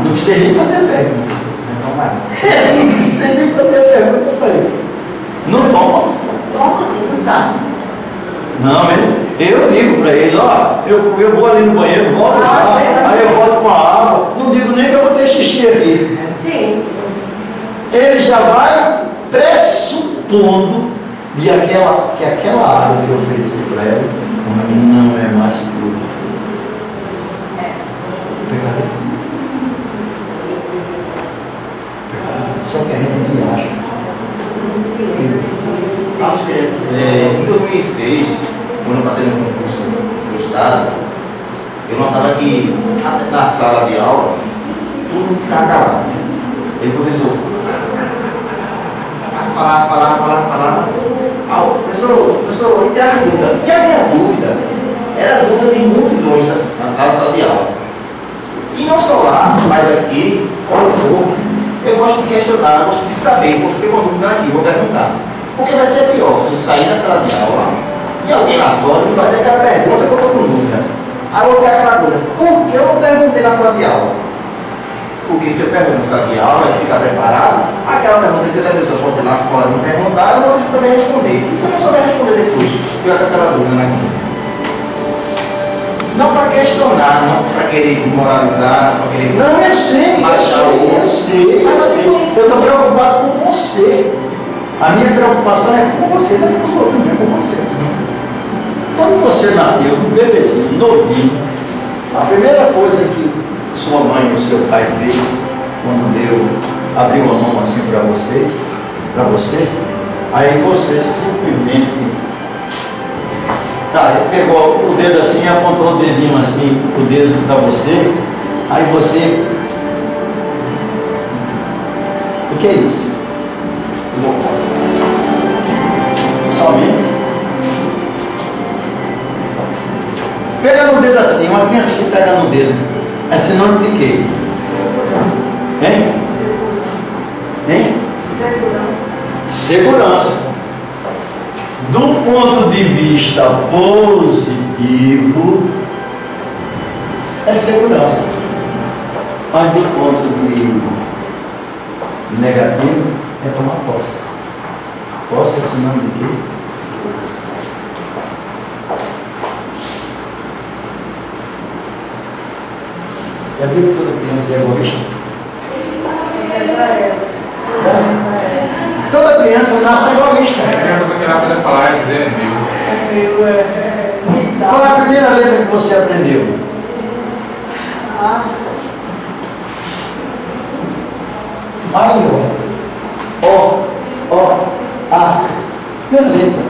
Não precisa nem fazer pergunta. Não precisa nem fazer pergunta para ele. Não toma? Toma sim, não sabe. Não, eu digo para ele, ó, eu vou ali no banheiro, volto lá, aí eu volto com a água, não digo nem que eu vou ter xixi aqui. Sim. Ele já vai pressupondo que aquela água que eu ofereci para ela não é mais pura. Pecado é assim. Pecado é assim. Só que a gente viaja. Em 2006, quando eu passei no concurso do Estado, eu notava que na sala de aula, todo mundo ficava calado. E o professor falar. Professor, e a dúvida? E a minha dúvida? Era a dúvida de multidões na sala de aula. E não só lá, mas aqui, quando for, eu gosto de questionar, eu gosto de saber, construir uma dúvida aqui, vou perguntar. Porque vai ser pior se eu sair da sala de aula e alguém lá fora me fazer aquela pergunta que eu estou com dúvida. Aí eu vou ficar aquela coisa, por que eu não perguntei na sala de aula? Porque se eu pergunto na sala de aula e ficar preparado, aquela pergunta que a pessoa pode ir lá fora e me perguntar, eu não vou saber responder. E se eu não souber responder depois, fica com aquela dúvida na cabeça. Não para questionar, não para querer moralizar, para querer... Não, eu sei. Eu estou preocupado com você. A minha preocupação é com você, não é com os outros, não é com você. Quando você nasceu, um bebezinho, novinho, a primeira coisa que sua mãe ou seu pai fez, quando abriu a mão assim para você, aí você simplesmente pegou o dedo assim, apontou o dedinho assim, o dedo para você, aí você, o que é isso? Somente pega no dedo assim, uma criança que pega no dedo, é sinônimo de quê? Hein? Segurança. Do ponto de vista positivo, é segurança. Mas do ponto de negativo, é tomar posse. Posse é sinônimo de quê? Já viu que toda criança é egoísta? Toda criança nasce egoísta. A primeira coisa que ela pode falar é dizer é meu. Qual é a primeira letra que você aprendeu? Aí, A. Primeira letra.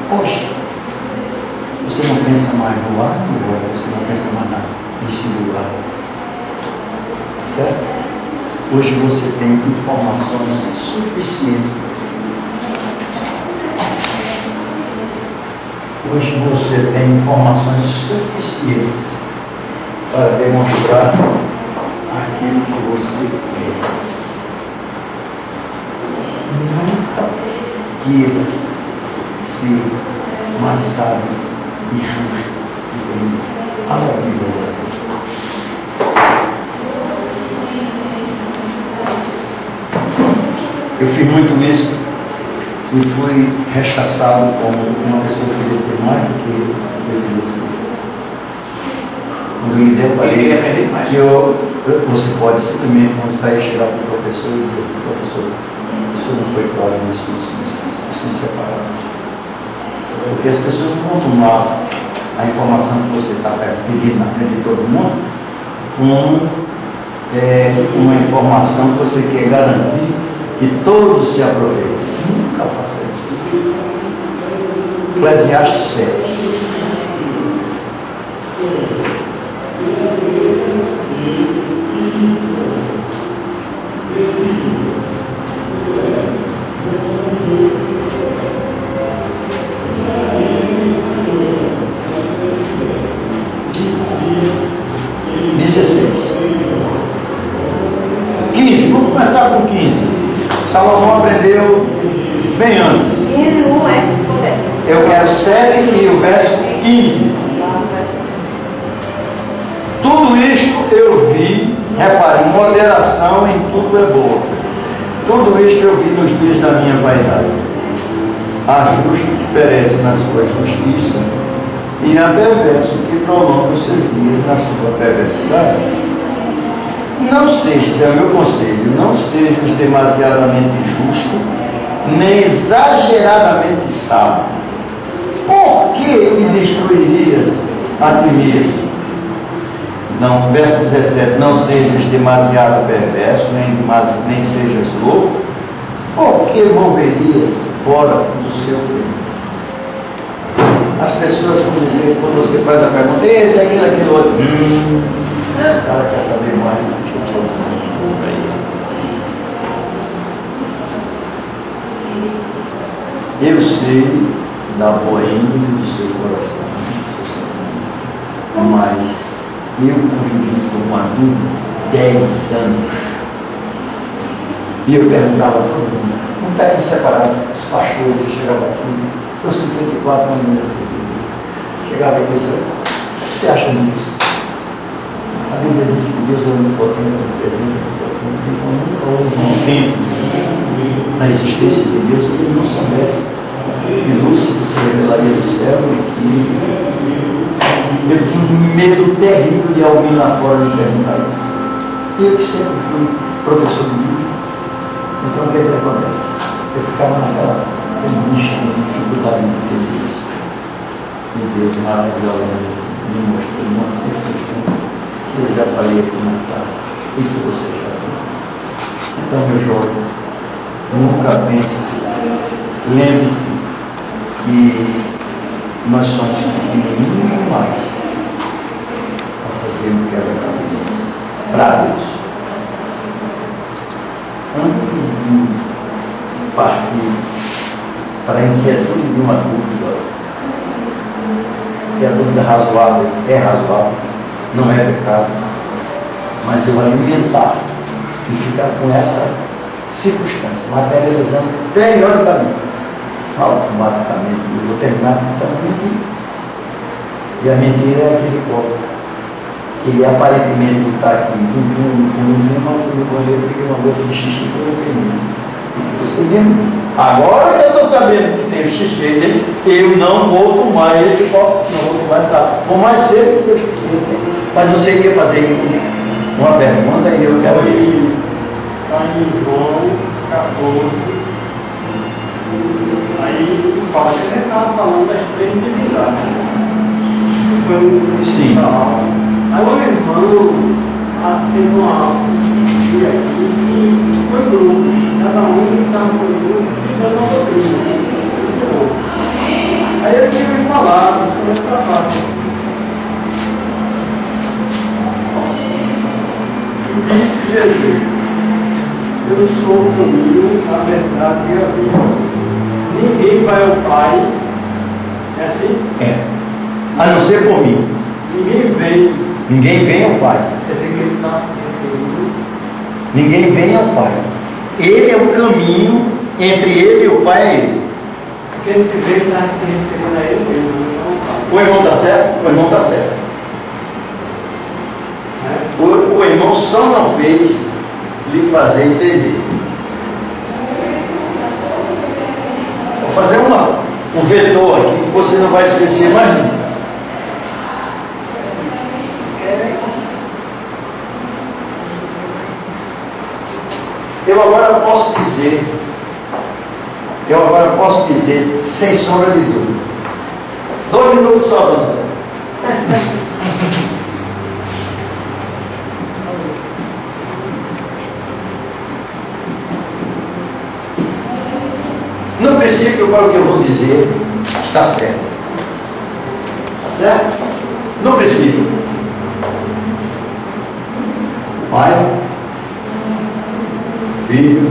Poxa, você não pensa mais no A, você não pensa mais nesse lugar. Certo? Hoje você tem informações suficientes. Hoje você tem informações suficientes para demonstrar aquilo que você é. Nunca queira ser mais sábio e justo e bem alegre. Eu fiz muito isso e fui rechaçado como uma pessoa que queria ser mais do que eu queria ser. Quando me deparei, você pode simplesmente mostrar e chegar para o professor e dizer assim, professor, isso não foi claro nisso me separado. Porque as pessoas não vão tomar a informação que você está pedindo na frente de todo mundo como uma informação que você quer garantir que todos se aproveitem. Nunca faça isso. Eclesiastes 7. Vamos começar com 15. Salomão aprendeu bem antes. 15:1 é? Eu quero 7 e o verso 15. Tudo isto eu vi, repare, moderação em tudo é boa. Tudo isto eu vi nos dias da minha vaidade. há justo que perece na sua justiça, e há perverso que prolonga os seus dias na sua perversidade. Não sejas, é o meu conselho, não sejas demasiadamente justo, nem exageradamente sábio. Por que te destruirias a ti mesmo? Não, verso 17, não sejas demasiado perverso, nem sejas louco, porque moverias fora do seu tempo. As pessoas vão dizer, quando você faz a pergunta, esse, aquele outro, o cara quer saber mais do que todo mundo aí. Eu sei da boa índole do seu coração, mas eu convivi com um adulto 10 anos. E eu perguntava a todo mundo, não pede separado, os pastores chegavam aqui, eu 54 anos nessa vida. Chegava aqui e disse, o que você acha disso? A Bíblia diz que Deus é onipotente, onipresente, onipotente, então nunca houve um momento na existência de Deus que ele não soubesse que Lúcifer se revelaria do céu e que eu tinha um medo terrível de alguém lá fora me perguntar isso. Eu que sempre fui professor de Bíblia, então o que é que acontece? Eu ficava naquela angústia, dificuldade de entender isso. E Deus maravilhosamente me mostrou uma circunstância que eu já falei aqui na classe e que você já viu. Então, meu jovem, nunca pense, lembre-se que nós somos pequenininho mais para fazer um quebra-cabeça para Deus. Antes de partir para a inquietude de uma dúvida, que a dúvida razoável é razoável, não é pecado, mas eu alimentar e ficar com essa circunstância, materializando periodicamente, automaticamente, eu vou terminar tentando mentir. E a mentira é aquele copo. Ele aparentemente está aqui, mas fui no banheiro, peguei uma gota de xixi que eu não tenho. Você mesmo disse. Agora que eu estou sabendo que tem o xixi dele, eu não vou tomar esse copo, não vou tomar essa. Por mais cedo que eu escutei. Mas você iria fazer uma pergunta e eu quero ir. Está em João 14. Aí fala que ele estava falando das 3 divindades. Foi um Sim. Aí o irmão teve uma dia aqui e foi grupos. Cada um estava com um grupo dizendo uma doutrina. Aí eu tinha me falado sobre essa parte. Disse Jesus, eu sou o caminho, a verdade e a vida. Ninguém vai ao Pai. É assim? É. A não ser por mim. Ninguém vem. Ninguém vem ao Pai. Quer dizer que ele está se referindo. Ninguém vem ao Pai. Ele é o caminho, entre ele e o Pai é ele. Porque esse vem está se referindo a ele mesmo, não ao Pai. O irmão está certo? O irmão está certo. O irmão só não fez lhe fazer entender. Vou fazer um vetor aqui que você não vai esquecer mais nunca. Eu agora posso dizer, sem sombra de dúvida. 2 minutos só, André. No princípio, para o que eu vou dizer, está certo. Está certo? No princípio. Pai, Filho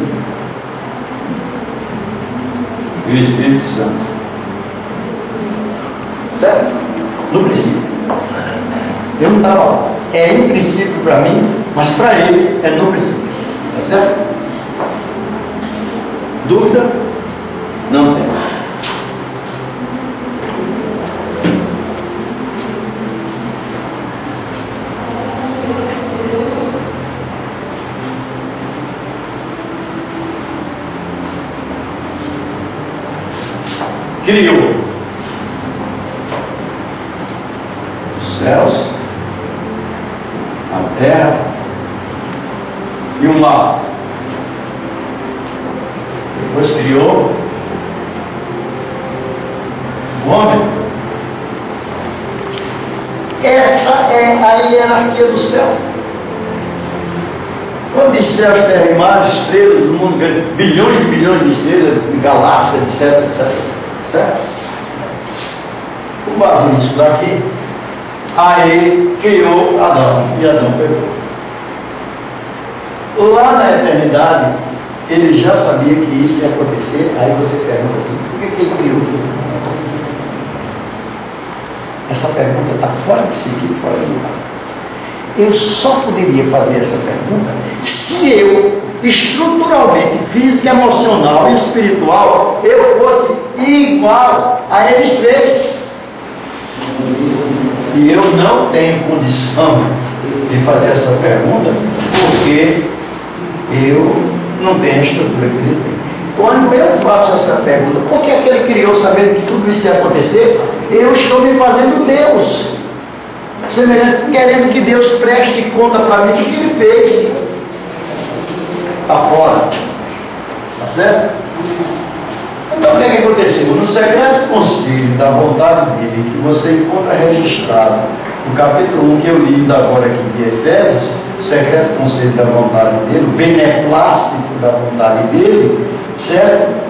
e o Espírito Santo. Certo? No princípio. Eu não estava lá. É em princípio para mim, mas para ele é no princípio. Está certo? Dúvida? Não tem. criou os céus, a terra e o mar. Depois criou o homem. Essa é a hierarquia do céu. Quando diz céus, terra e mar, estrelas do mundo, bilhões e bilhões de estrelas, galáxias, etc, etc, certo? Com base nisso daqui, aí criou Adão, e Adão pegou. Lá na eternidade, ele já sabia que isso ia acontecer. Aí você pergunta assim, por que ele criou tudo? Essa pergunta está fora de sentido, fora de lugar. Eu só poderia fazer essa pergunta se eu, estruturalmente, física, emocional e espiritual, eu fosse igual a eles três. E eu não tenho condição de fazer essa pergunta porque eu não tenho a estrutura que ele tem. Quando eu faço essa pergunta, por que é que ele criou sabendo que tudo isso ia acontecer? Eu estou me fazendo Deus, semelhante, querendo que Deus preste conta para mim do que ele fez. Está fora, está certo? Então o que é que aconteceu? No secreto conselho da vontade dele, que você encontra registrado no capítulo 1 que eu li ainda agora aqui de Efésios, o secreto conselho da vontade dele, o beneplácito da vontade dele, certo?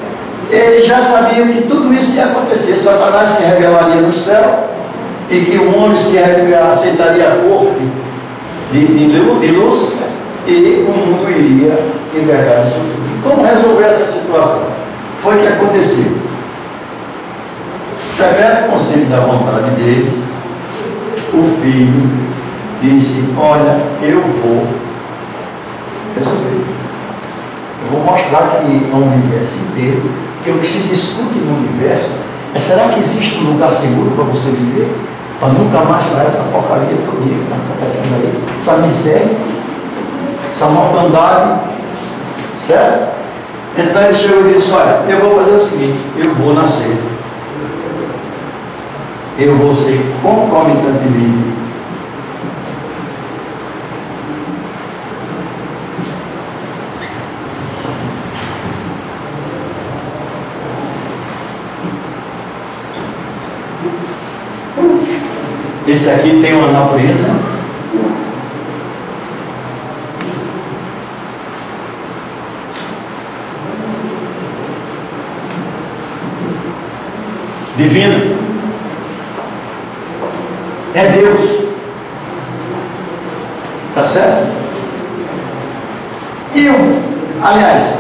Ele já sabia que tudo isso ia acontecer. Satanás se revelaria no céu e que o homem aceitaria a corte de Lúcifer e o mundo iria em verdade subir. Como resolver essa situação? Foi o que aconteceu. O secreto conselho da vontade deles, o filho disse: olha, eu vou resolver. Eu vou mostrar que é um universo inteiro, que o que se discute no universo é: será que existe um lugar seguro para você viver? Para nunca mais para essa porcaria toda que está acontecendo aí, essa miséria, essa mortandade, certo? Então ele chegou e disse: olha, eu vou fazer o seguinte, eu vou nascer, eu vou ser concomitantemente esse aqui tem uma natureza divina, é Deus, tá certo? E eu, aliás,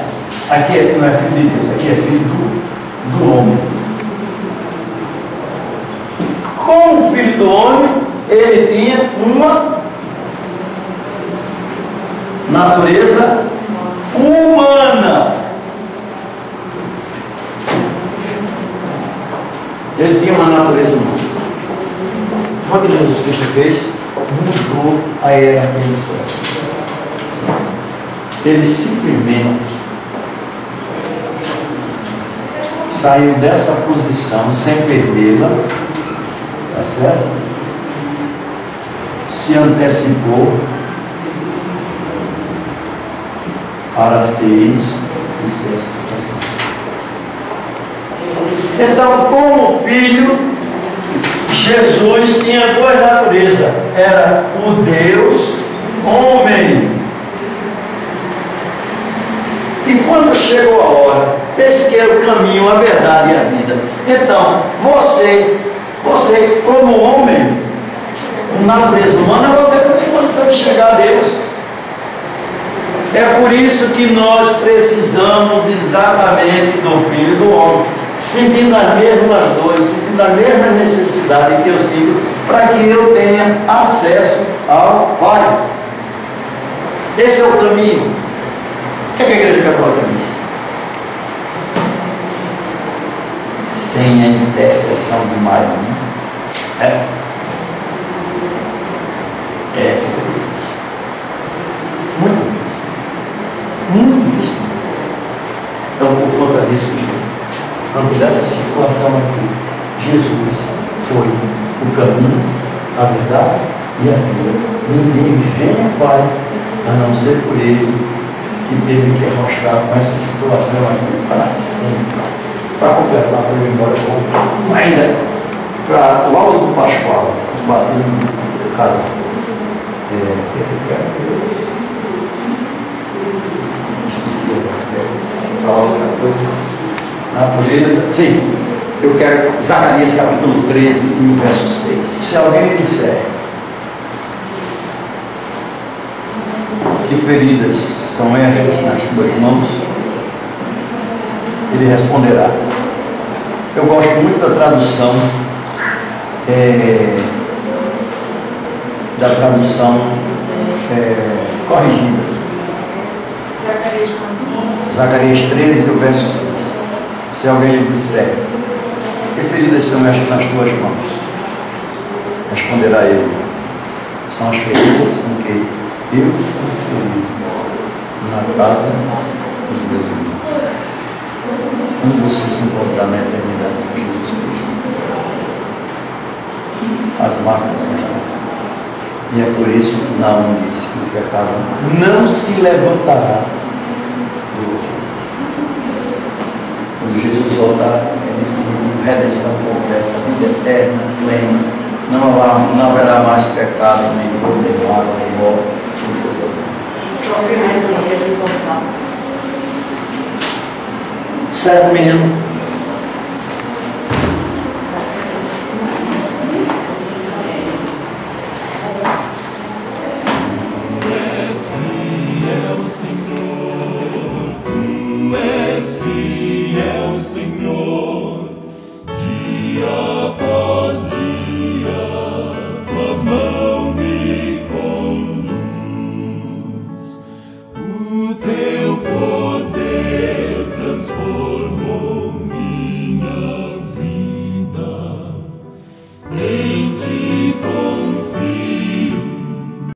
aqui não é filho de Deus, aqui é filho do homem. Com o filho do homem, ele tinha uma natureza humana. Ele tinha uma natureza humana. Foi o que Jesus Cristo fez, mudou a hierarquia do céu. Ele simplesmente saiu dessa posição sem perdê-la, tá certo? Se antecipou para ser isso e ser essa situação. Então, como filho, Jesus tinha duas naturezas: era o Deus homem. E quando chegou a hora, esse que é o caminho, a verdade e a vida. Então, você como homem, com natureza humana, você não tem condição de chegar a Deus. É por isso que nós precisamos exatamente do Filho do Homem, sentindo as mesmas dores, sentindo a mesma necessidade que eu sinto, para que eu tenha acesso ao Pai. Esse é o caminho. O que a Igreja Católica diz? Sem a intercessão de Maria, fica difícil. Muito difícil. Muito difícil. Então, por conta disso, dessa situação aqui, não ser por ele, que teve que arrostar com essa situação aqui para sempre, para completar, para ir embora com ainda para o aula do Pascoal, o padrinho do cara. Esqueci a outra coisa. Natureza. Sim, eu quero Zacarias capítulo 13 e o verso 6. Se alguém me disser que feridas são estas nas tuas mãos, ele responderá. Eu gosto muito da tradução corrigida. Zacarias 13, o verso 6. Se alguém lhe disser que feridas são estas nas tuas mãos, responderá ele: são as feridas com que eu fui na casa dos meus irmãos. Quando você se encontrar na eternidade com Jesus Cristo, as marcas vão estar. E é por isso que Naum disse que o pecado não se levantará do outro. Quando Jesus voltar, é definitivo, redenção completa, vida eterna, plena. Não haverá mais pecado, nem dor, nem água, nem morte. Certo, menino?